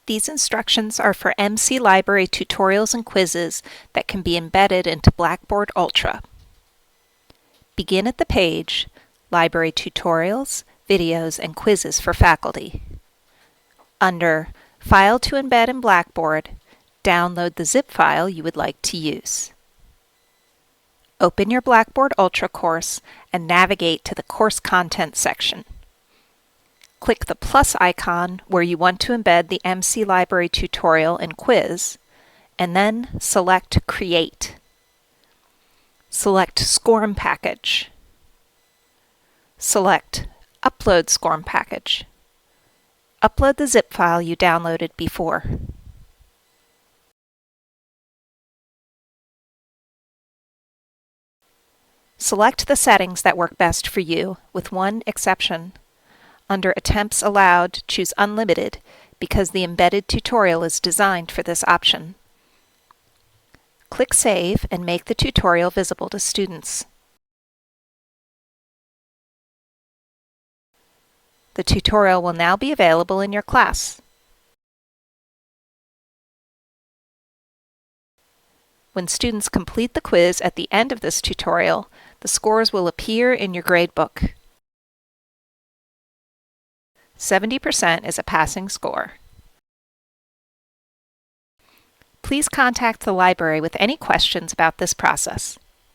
These instructions are for MC Library tutorials and quizzes that can be embedded into Blackboard Ultra. Begin at the page, Library Tutorials, Videos, and Quizzes for Faculty. Under File to Embed in Blackboard, download the zip file you would like to use. Open your Blackboard Ultra course and navigate to the Course Content section. Click the plus icon where you want to embed the MC Library tutorial and quiz, and then select Create. Select SCORM Package. Select Upload SCORM Package. Upload the zip file you downloaded before. Select the settings that work best for you, with one exception. Under Attempts Allowed, choose Unlimited because the embedded tutorial is designed for this option. Click Save and make the tutorial visible to students. The tutorial will now be available in your class. When students complete the quiz at the end of this tutorial, the scores will appear in your gradebook. 70% is a passing score. Please contact the library with any questions about this process.